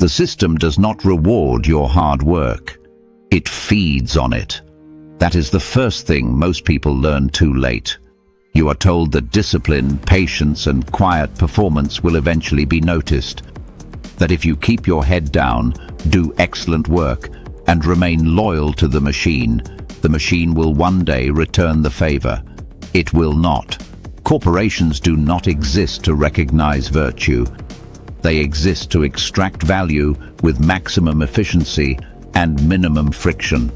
The system does not reward your hard work. It feeds on it. That is the first thing most people learn too late. You are told that discipline, patience, and quiet performance will eventually be noticed. That if you keep your head down, do excellent work, and remain loyal to the machine will one day return the favor. It will not. Corporations do not exist to recognize virtue. They exist to extract value with maximum efficiency and minimum friction.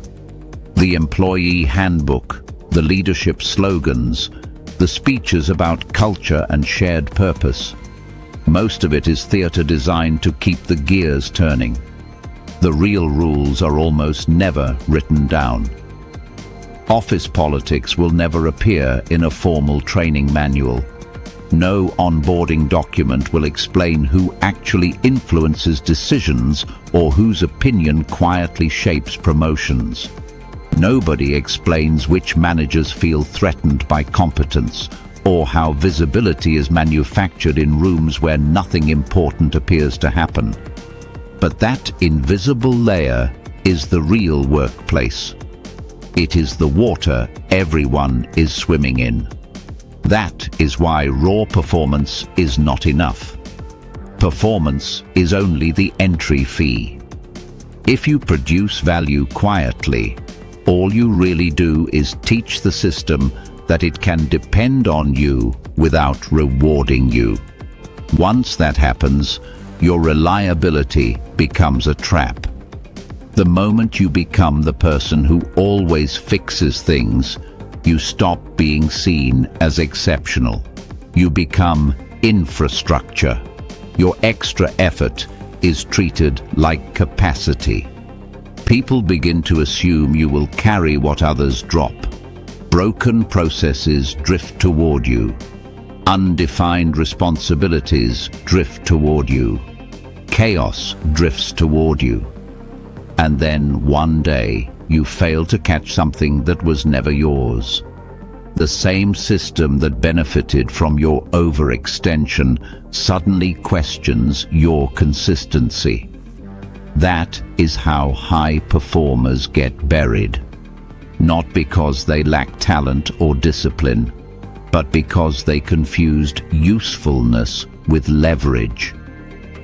The employee handbook, the leadership slogans, the speeches about culture and shared purpose. Most of it is theater designed to keep the gears turning. The real rules are almost never written down. Office politics will never appear in a formal training manual. No onboarding document will explain who actually influences decisions or whose opinion quietly shapes promotions. Nobody explains which managers feel threatened by competence, or how visibility is manufactured in rooms where nothing important appears to happen. But that invisible layer is the real workplace. It is the water everyone is swimming in. That is why raw performance is not enough. Performance is only the entry fee. If you produce value quietly, all you really do is teach the system that it can depend on you without rewarding you. Once that happens, your reliability becomes a trap. The moment you become the person who always fixes things, you stop being seen as exceptional. You become infrastructure. Your extra effort is treated like capacity. People begin to assume you will carry what others drop. Broken processes drift toward you. Undefined responsibilities drift toward you. Chaos drifts toward you. And then one day, you fail to catch something that was never yours. The same system that benefited from your overextension suddenly questions your consistency. That is how high performers get buried. Not because they lack talent or discipline, but because they confused usefulness with leverage.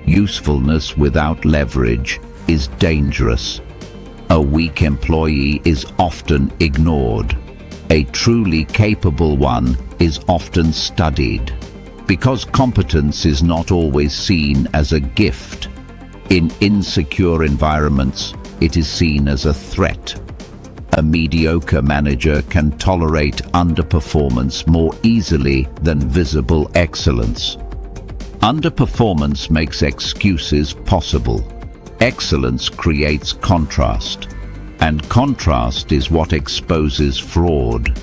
Usefulness without leverage is dangerous. A weak employee is often ignored. A truly capable one is often studied. Because competence is not always seen as a gift. In insecure environments, it is seen as a threat. A mediocre manager can tolerate underperformance more easily than visible excellence. Underperformance makes excuses possible. Excellence creates contrast, and contrast is what exposes fraud.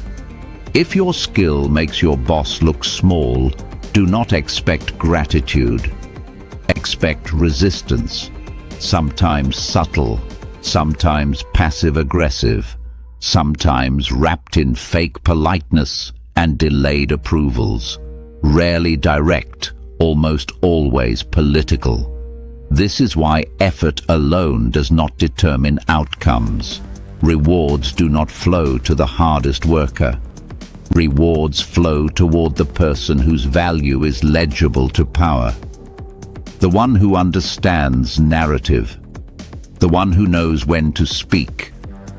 If your skill makes your boss look small, do not expect gratitude. Expect resistance, sometimes subtle, sometimes passive-aggressive, sometimes wrapped in fake politeness and delayed approvals, rarely direct, almost always political. This is why effort alone does not determine outcomes. Rewards do not flow to the hardest worker. Rewards flow toward the person whose value is legible to power. The one who understands narrative. The one who knows when to speak,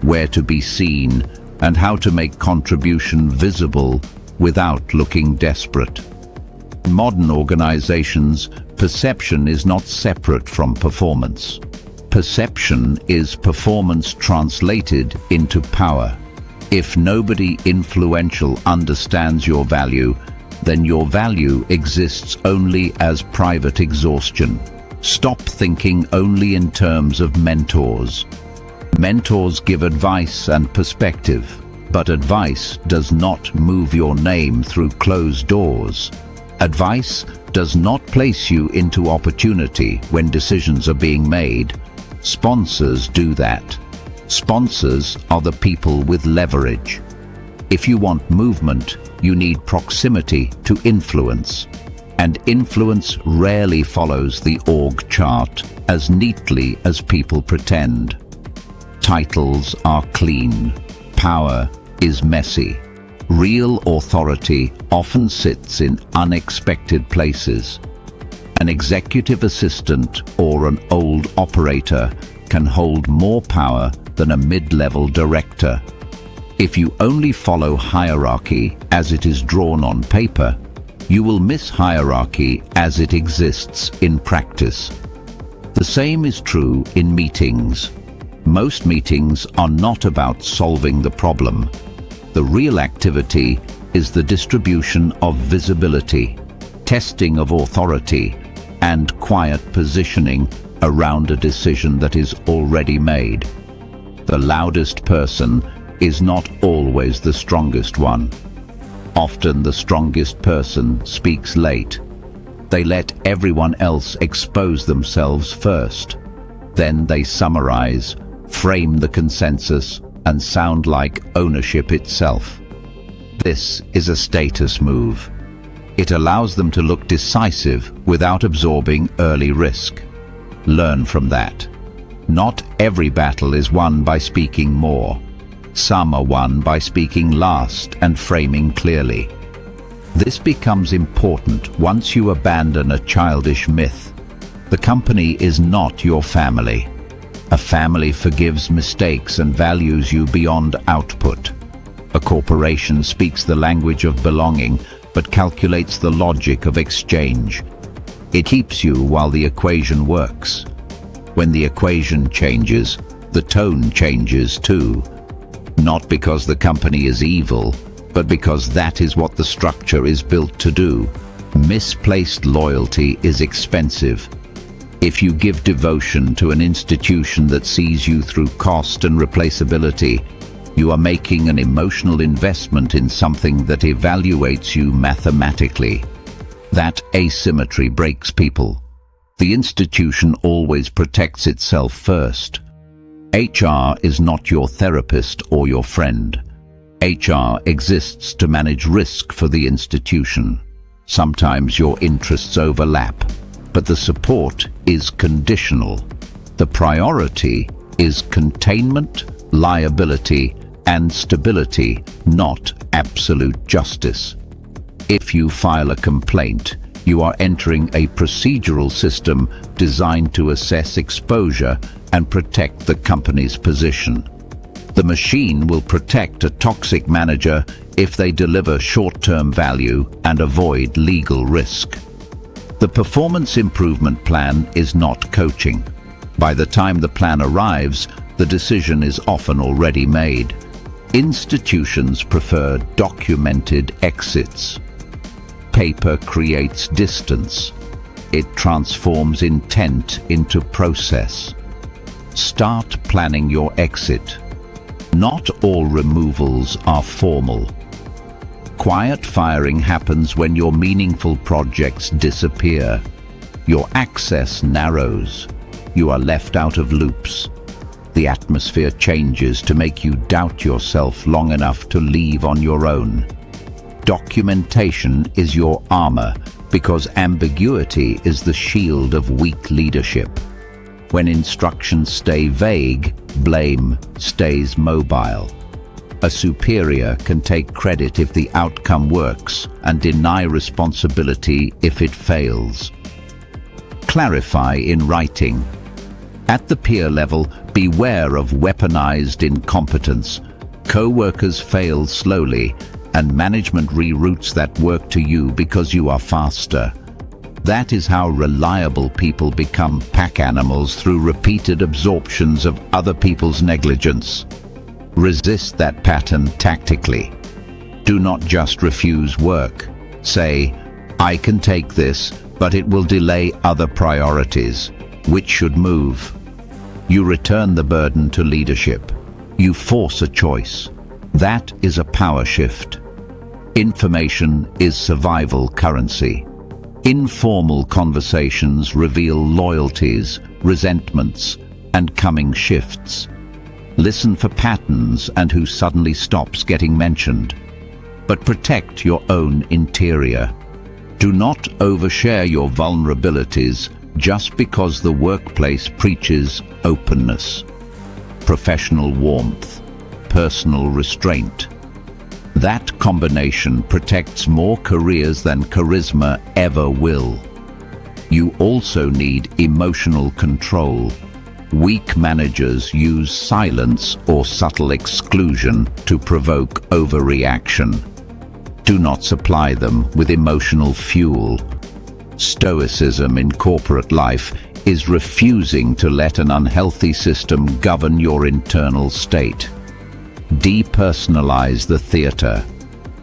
where to be seen, and how to make contribution visible without looking desperate. In modern organizations, perception is not separate from performance. Perception is performance translated into power. If nobody influential understands your value, then your value exists only as private exhaustion. Stop thinking only in terms of mentors. Mentors give advice and perspective, but advice does not move your name through closed doors. Advice does not place you into opportunity when decisions are being made. Sponsors do that. Sponsors are the people with leverage. If you want movement, you need proximity to influence. and influence rarely follows the org chart as neatly as people pretend. Titles are clean. Power is messy. Real authority often sits in unexpected places. An executive assistant or an old operator can hold more power than a mid-level director. If you only follow hierarchy as it is drawn on paper, you will miss hierarchy as it exists in practice. The same is true in meetings. Most meetings are not about solving the problem. The real activity is the distribution of visibility, testing of authority, and quiet positioning around a decision that is already made. The loudest person is not always the strongest one. Often the strongest person speaks late. They let everyone else expose themselves first. Then they summarize, frame the consensus, and sound like ownership itself. This is a status move. It allows them to look decisive without absorbing early risk. Learn from that. Not every battle is won by speaking more. Some are won by speaking last and framing clearly. This becomes important once you abandon a childish myth. The company is not your family. A family forgives mistakes and values you beyond output. A corporation speaks the language of belonging, but calculates the logic of exchange. It keeps you while the equation works. When the equation changes, the tone changes too. Not because the company is evil, but because that is what the structure is built to do. Misplaced loyalty is expensive. If you give devotion to an institution that sees you through cost and replaceability, you are making an emotional investment in something that evaluates you mathematically. That asymmetry breaks people. The institution always protects itself first. HR is not your therapist or your friend. HR exists to manage risk for the institution. Sometimes your interests overlap, but the support is conditional. The priority is containment, liability, and stability, not absolute justice. If you file a complaint, you are entering a procedural system designed to assess exposure and protect the company's position. The machine will protect a toxic manager if they deliver short-term value and avoid legal risk. The performance improvement plan is not coaching. By the time the plan arrives, the decision is often already made. Institutions prefer documented exits. Paper creates distance. It transforms intent into process. Start planning your exit. Not all removals are formal. Quiet firing happens when your meaningful projects disappear. Your access narrows. You are left out of loops. The atmosphere changes to make you doubt yourself long enough to leave on your own. Documentation is your armor because ambiguity is the shield of weak leadership. When instructions stay vague, blame stays mobile. A superior can take credit if the outcome works and deny responsibility if it fails. Clarify in writing. At the peer level, beware of weaponized incompetence. Co-workers fail slowly, and management reroutes that work to you because you are faster. That is how reliable people become pack animals through repeated absorptions of other people's negligence. Resist that pattern tactically. Do not just refuse work. Say, I can take this, but it will delay other priorities. Which should move? You return the burden to leadership. You force a choice. That is a power shift. Information is survival currency. Informal conversations reveal loyalties, resentments, and coming shifts. Listen for patterns and who suddenly stops getting mentioned. But protect your own interior. Do not overshare your vulnerabilities just because the workplace preaches openness, professional warmth, personal restraint. That combination protects more careers than charisma ever will. You also need emotional control. Weak managers use silence or subtle exclusion to provoke overreaction. Do not supply them with emotional fuel. Stoicism in corporate life is refusing to let an unhealthy system govern your internal state. Depersonalize the theater.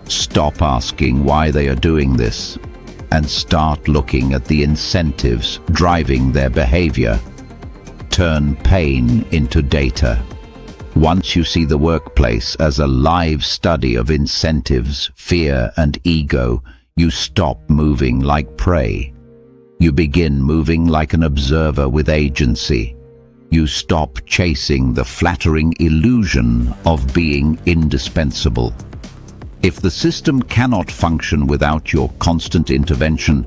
Stop asking why they are doing this, and start looking at the incentives driving their behavior. Turn pain into data. Once you see the workplace as a live study of incentives, fear, and ego, you stop moving like prey. You begin moving like an observer with agency. You stop chasing the flattering illusion of being indispensable. If the system cannot function without your constant intervention,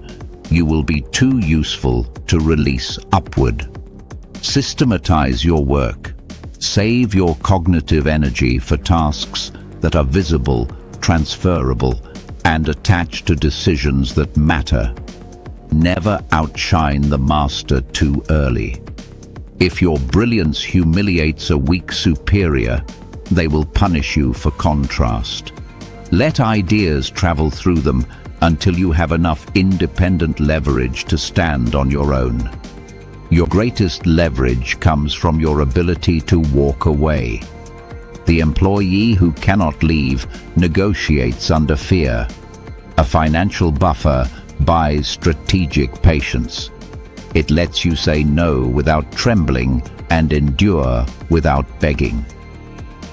you will be too useful to release upward. Systematize your work. Save your cognitive energy for tasks that are visible, transferable, and attached to decisions that matter. Never outshine the master too early. If your brilliance humiliates a weak superior, they will punish you for contrast. Let ideas travel through them until you have enough independent leverage to stand on your own. Your greatest leverage comes from your ability to walk away. The employee who cannot leave negotiates under fear. A financial buffer buys strategic patience. It lets you say no without trembling and endure without begging.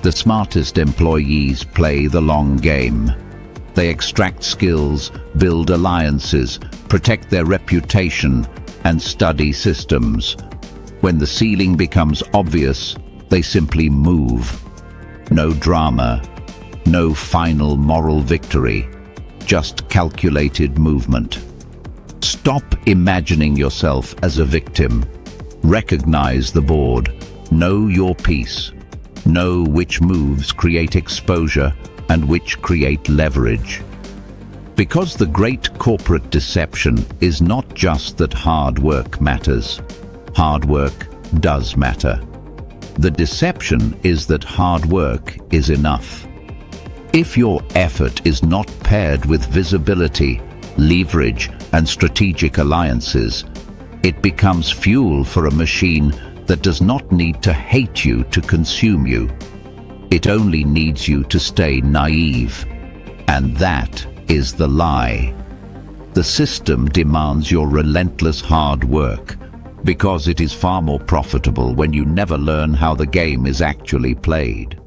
The smartest employees play the long game. They extract skills, build alliances, protect their reputation, and study systems. When the ceiling becomes obvious, they simply move. No drama, no final moral victory, just calculated movement. Stop imagining yourself as a victim. Recognize the board. Know your piece. Know which moves create exposure and which create leverage. Because the great corporate deception is not just that hard work matters. Hard work does matter. The deception is that hard work is enough. If your effort is not paired with visibility, leverage, and strategic alliances, it becomes fuel for a machine that does not need to hate you to consume you. It only needs you to stay naive. And that is the lie. The system demands your relentless hard work because it is far more profitable when you never learn how the game is actually played.